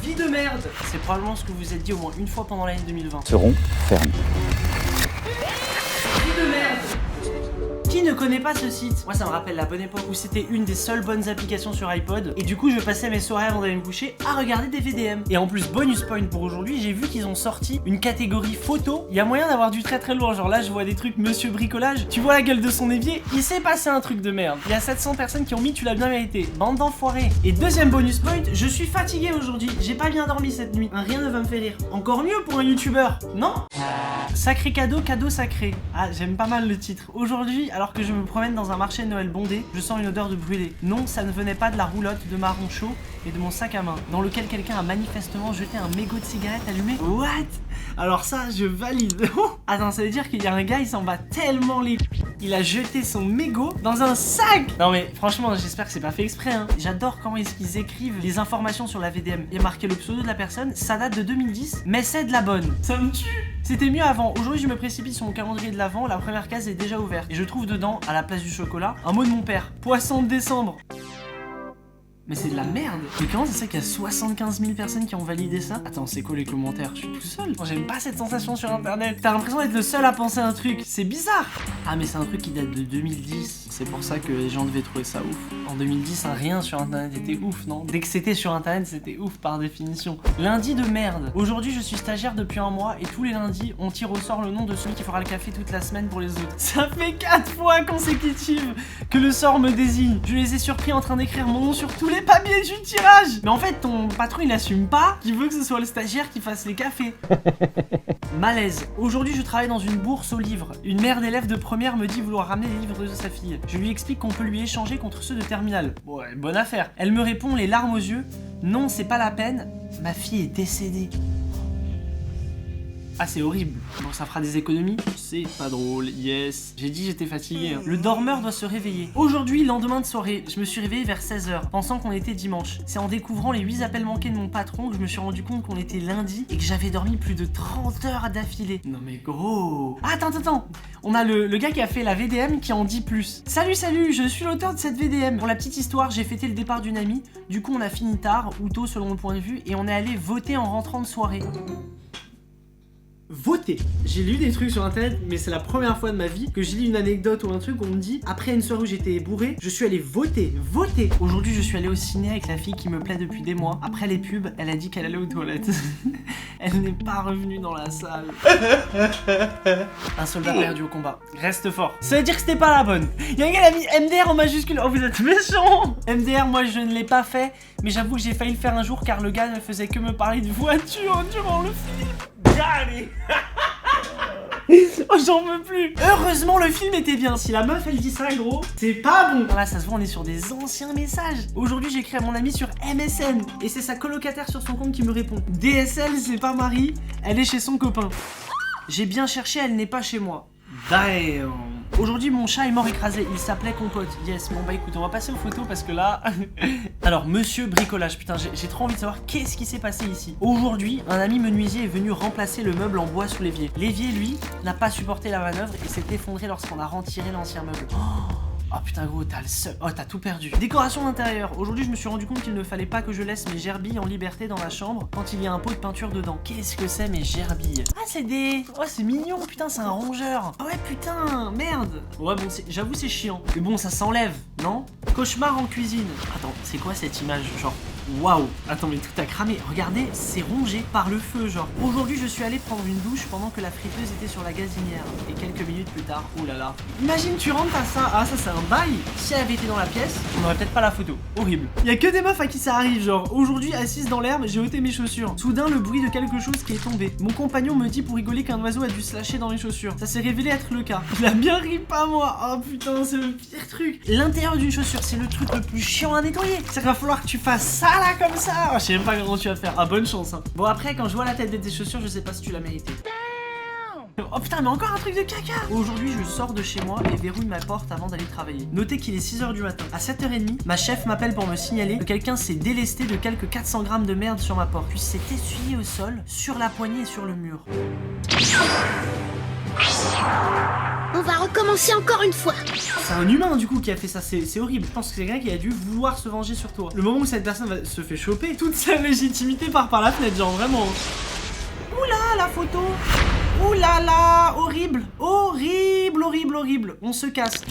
Vie de merde. C'est probablement ce que vous êtes dit au moins une fois pendant l'année 2020. Seront fermés. Vie de merde. Qui ne connaît pas ce site? Moi ça me rappelle la bonne époque où c'était une des seules bonnes applications sur iPod. Et du coup je passais mes soirées avant d'aller me coucher à regarder des VDM. Et en plus bonus point pour aujourd'hui, j'ai vu qu'ils ont sorti une catégorie photo. Il y a moyen d'avoir du très très lourd. Genre là je vois des trucs monsieur bricolage. Tu vois la gueule de son évier, il s'est passé un truc de merde. Il y a 700 personnes qui ont mis tu l'as bien mérité. Bande d'enfoirés. Et deuxième bonus point, je suis fatigué aujourd'hui. J'ai pas bien dormi cette nuit. Rien ne va me faire rire. Encore mieux pour un youtubeur, non? Sacré cadeau, cadeau sacré. Ah, j'aime pas mal le titre. Aujourd'hui, alors que je me promène dans un marché de Noël bondé, je sens une odeur de brûlé. Non, ça ne venait pas de la roulotte de marron chaud et de mon sac à main, dans lequel quelqu'un a manifestement jeté un mégot de cigarette allumé. What? Alors ça, je valide. Attends, ça veut dire qu'il y a un gars, il s'en bat tellement les... Il a jeté son mégot dans un sac. Non mais franchement, j'espère que c'est pas fait exprès, hein. J'adore comment est-ce qu'ils écrivent les informations sur la VDM. Il y a marqué le pseudo de la personne, ça date de 2010, mais c'est de la bonne. Ça me tue. C'était mieux avant. Aujourd'hui, je me précipite sur mon calendrier de l'avant. La première case est déjà ouverte. Et je trouve dedans, à la place du chocolat, un mot de mon père. Poisson de décembre. Mais c'est de la merde. Mais comment ça se fait qu'il y a 75 000 personnes qui ont validé ça? Attends, c'est quoi les commentaires? Je suis tout seul. J'aime pas cette sensation sur internet. T'as l'impression d'être le seul à penser un truc. C'est bizarre. Ah mais c'est un truc qui date de 2010. C'est pour ça que les gens devaient trouver ça ouf. En 2010, rien sur internet était ouf, non? Dès que c'était sur internet, c'était ouf par définition. Lundi de merde. Aujourd'hui, je suis stagiaire depuis un mois et tous les lundis, on tire au sort le nom de celui qui fera le café toute la semaine pour les autres. Ça fait 4 fois consécutives que le sort me désigne. Je les ai surpris en train d'écrire mon nom sur tous les papiers du tirage. Mais en fait, ton patron, il assume pas qu'il veut que ce soit le stagiaire qui fasse les cafés. Malaise. Aujourd'hui, je travaille dans une bourse aux livres. Une mère d'élève de première me dit vouloir ramener les livres de sa fille. Je lui explique qu'on peut lui échanger contre ceux de terminale. Bon, ouais, bonne affaire. Elle me répond les larmes aux yeux. Non, c'est pas la peine. Ma fille est décédée. Ah, c'est horrible. Bon, ça fera des économies. C'est pas drôle, yes. J'ai dit j'étais fatigué. Le dormeur doit se réveiller. Aujourd'hui, lendemain de soirée, je me suis réveillé vers 16h, pensant qu'on était dimanche. C'est en découvrant les 8 appels manqués de mon patron que je me suis rendu compte qu'on était lundi et que j'avais dormi plus de 30 heures d'affilée. Non mais gros. Ah, attends. On a le gars qui a fait la VDM qui en dit plus. Salut, je suis l'auteur de cette VDM. Pour la petite histoire, j'ai fêté le départ d'une amie. Du coup, on a fini tard, ou tôt selon le point de vue, et on est allé voter en rentrant de soirée. Voter. J'ai lu des trucs sur internet, mais c'est la première fois de ma vie que j'ai lu une anecdote ou un truc où on me dit après une soirée où j'étais bourré, je suis allé voter. Aujourd'hui, je suis allé au ciné avec la fille qui me plaît depuis des mois. Après les pubs, elle a dit qu'elle allait aux toilettes. Elle n'est pas revenue dans la salle. Un soldat perdu au combat. Reste fort. Ça veut dire que c'était pas la bonne. Il y a un gars qui a mis MDR en majuscule. Oh, vous êtes méchants. MDR, moi je ne l'ai pas fait, mais j'avoue que j'ai failli le faire un jour car le gars ne faisait que me parler de voiture durant le film. Allez. Oh, j'en veux plus. Heureusement le film était bien. Si la meuf elle dit ça gros, c'est pas bon. Là ça se voit, on est sur des anciens messages. Aujourd'hui j'ai écrit à mon ami sur MSN et c'est sa colocataire sur son compte qui me répond. DSL c'est pas Marie, elle est chez son copain. J'ai bien cherché, elle n'est pas chez moi. Damn. Aujourd'hui mon chat est mort écrasé, il s'appelait Compote. Yes, bon bah écoute, on va passer aux photos parce que là... Alors, monsieur bricolage, putain, j'ai trop envie de savoir qu'est-ce qui s'est passé ici. Aujourd'hui, un ami menuisier est venu remplacer le meuble en bois sous l'évier. L'évier, lui, n'a pas supporté la manœuvre et s'est effondré lorsqu'on a retiré l'ancien meuble. Oh putain gros, t'as le seum. Oh, t'as tout perdu. Décoration d'intérieur. Aujourd'hui, je me suis rendu compte qu'il ne fallait pas que je laisse mes gerbilles en liberté dans la chambre quand il y a un pot de peinture dedans. Qu'est-ce que c'est mes gerbilles? Ah, c'est des... Oh, c'est mignon, putain, c'est un rongeur. Oh ouais, putain, merde. Ouais, bon, j'avoue, c'est chiant. Mais bon, ça s'enlève, non? Cauchemar en cuisine. Attends, c'est quoi cette image? Genre... Waouh. Attends, mais tout a cramé. Regardez, c'est rongé par le feu, genre. Aujourd'hui, je suis allé prendre une douche pendant que la friteuse était sur la gazinière. Et quelques minutes plus tard, oh là là. Imagine, tu rentres à ça. Ah, ça, c'est un bail. Si elle avait été dans la pièce, on aurait peut-être pas la photo. Horrible. Il y a que des meufs à qui ça arrive, genre. Aujourd'hui, assise dans l'herbe, j'ai ôté mes chaussures. Soudain, le bruit de quelque chose qui est tombé. Mon compagnon me dit pour rigoler qu'un oiseau a dû se lâcher dans mes chaussures. Ça s'est révélé être le cas. Il a bien ri, pas moi. Oh putain, c'est le pire truc. L'intérieur d'une chaussure, c'est le truc le plus chiant à nettoyer. Ça va falloir que tu fasses ça là comme ça. Oh, je sais même pas comment tu vas faire. Ah, bonne chance, hein. Bon, après, quand je vois la tête de tes chaussures, je sais pas si tu l'as mérité. Oh putain, mais encore un truc de caca. Aujourd'hui, je sors de chez moi et verrouille ma porte avant d'aller travailler. Notez qu'il est 6h du matin. À 7h30, ma chef m'appelle pour me signaler que quelqu'un s'est délesté de quelques 400 grammes de merde sur ma porte, puis s'est essuyé au sol, sur la poignée et sur le mur. On va recommencer encore une fois. C'est un humain du coup qui a fait ça, c'est horrible. Je pense que c'est quelqu'un qui a dû vouloir se venger sur toi. Le moment où cette personne se fait choper, toute sa légitimité part par la fenêtre, genre vraiment. Oula, la photo. Ouh là là, horrible, horrible, horrible, horrible. On se casse.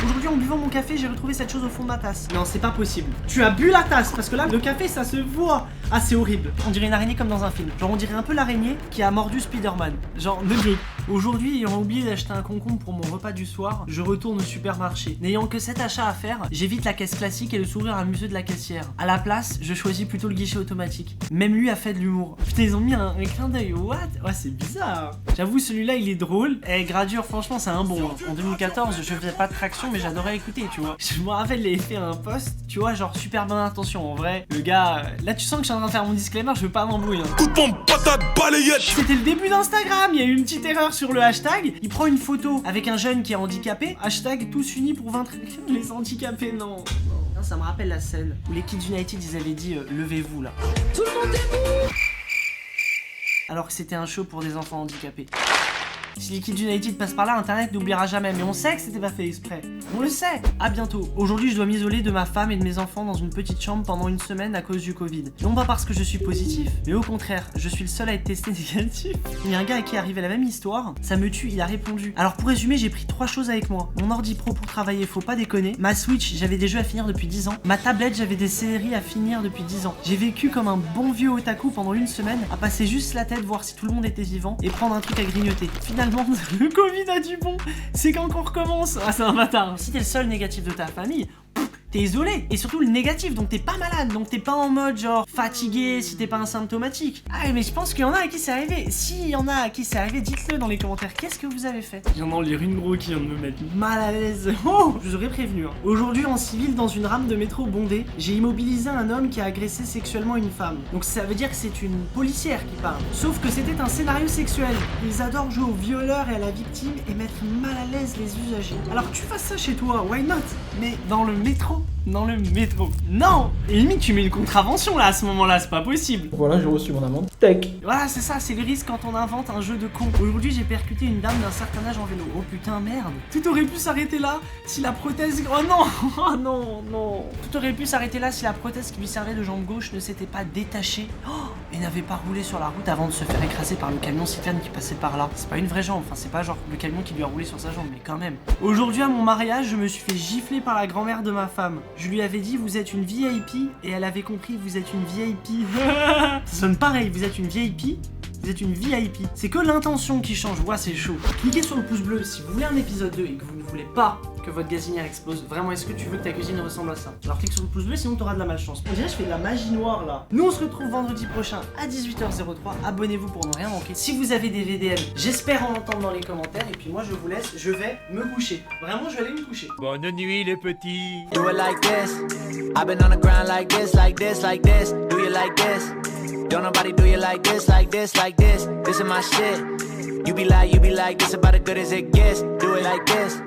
Aujourd'hui, en buvant mon café, j'ai retrouvé cette chose au fond de ma tasse. Non, c'est pas possible. Tu as bu la tasse, parce que là, le café, ça se voit. Ah, c'est horrible. On dirait une araignée comme dans un film. Genre, on dirait un peu l'araignée qui a mordu Spider-Man. Genre, ne joke. Aujourd'hui, ayant oublié d'acheter un concombre pour mon repas du soir, je retourne au supermarché. N'ayant que cet achat à faire, j'évite la caisse classique et le sourire amuseux de la caissière. À la place, je choisis plutôt le guichet automatique. Même lui a fait de l'humour. Putain, ils ont mis un clin d'œil. What? Ouais, c'est bizarre. J'avoue, celui-là, il est drôle. Et Gradure, franchement, c'est un bon. En 2014, je faisais pas de traction, mais j'adorais écouter, tu vois. Je me rappelle, il avait fait un post, tu vois, genre super bonne intention. En vrai, le gars, là, tu sens que je suis en train de faire mon disclaimer, je veux pas m'embrouiller. Hein. Coup de pompe, patate, balayette. C'était le début d'Instagram, il y a eu une petite erreur sur le hashtag. Il prend une photo avec un jeune qui est handicapé. Hashtag tous unis pour vaincre les handicapés. Non. Non, ça me rappelle la scène où les Kids United, ils avaient dit levez-vous là. Tout le monde debout. Alors que c'était un show pour des enfants handicapés. Si les Kids United passent par là, Internet n'oubliera jamais. Mais on sait que c'était pas fait exprès. On le sait. À bientôt. Aujourd'hui, je dois m'isoler de ma femme et de mes enfants dans une petite chambre pendant une semaine à cause du Covid. Non pas parce que je suis positif, mais au contraire, je suis le seul à être testé négatif. Il y a un gars à qui est arrivé la même histoire. Ça me tue, il a répondu. Alors pour résumer, j'ai pris 3 choses avec moi. Mon ordi pro pour travailler, faut pas déconner. Ma Switch, j'avais des jeux à finir depuis 10 ans. Ma tablette, j'avais des séries à finir depuis 10 ans. J'ai vécu comme un bon vieux otaku pendant une semaine, à passer juste la tête, voir si tout le monde était vivant et prendre un truc à grignoter. Finalement, le Covid a du bon, c'est quand on recommence. Ah, c'est un bâtard. Si t'es le seul négatif de ta famille, t'es isolé. Et surtout le négatif, donc t'es pas malade, donc t'es pas en mode genre fatigué si t'es pas asymptomatique. Ah mais je pense qu'il y en a à qui c'est arrivé. S'il y en a à qui c'est arrivé, dites-le dans les commentaires. Qu'est-ce que vous avez fait? Il y en a en lire une gros qui vient de me mettre mal à l'aise. Oh, je vous aurais prévenu. Hein. Aujourd'hui en civil, dans une rame de métro bondée, j'ai immobilisé un homme qui a agressé sexuellement une femme. Donc ça veut dire que c'est une policière qui parle. Sauf que c'était un scénario sexuel. Ils adorent jouer au violeur et à la victime et mettre mal à l'aise les usagers. Alors que tu fasses ça chez toi, why not? Mais dans le métro. Dans le métro. Non! Et limite, tu mets une contravention là à ce moment-là, c'est pas possible. Voilà, j'ai reçu mon amende. Tech. Voilà, c'est ça, c'est le risque quand on invente un jeu de con. Aujourd'hui, j'ai percuté une dame d'un certain âge en vélo. Oh putain, merde. Tout aurait pu s'arrêter là si la prothèse. Oh non! Oh non, non. Tout aurait pu s'arrêter là si la prothèse qui lui servait de jambe gauche ne s'était pas détachée. Oh, et n'avait pas roulé sur la route avant de se faire écraser par le camion citerne qui passait par là. C'est pas une vraie jambe, enfin, c'est pas genre le camion qui lui a roulé sur sa jambe, mais quand même. Aujourd'hui, à mon mariage, je me suis fait gifler par la grand-mère de ma femme. Je lui avais dit vous êtes une VIP et elle avait compris vous êtes une VIP. Ça sonne pareil, vous êtes une VIP. Vous êtes une VIP. C'est que l'intention qui change. Ouais, c'est chaud. Cliquez sur le pouce bleu si vous voulez un épisode 2 et que vous ne voulez pas que votre gazinière explose. Vraiment, est-ce que tu veux que ta cuisine ressemble à ça? Alors clique sur le pouce bleu, sinon t'auras de la malchance. On dirait que je fais de la magie noire là. Nous, on se retrouve vendredi prochain à 18h03. Abonnez-vous pour ne rien manquer. Si vous avez des VDM, j'espère en entendre dans les commentaires. Et puis moi, je vous laisse. Je vais me coucher. Vraiment, je vais aller me coucher. Bonne nuit les petits. Do it like this. I've been on the ground like this, like this, like this. Do you like this? Don't nobody do you like this, like this, like this. This is my shit. You be like, this about as good as it gets. Do it like this.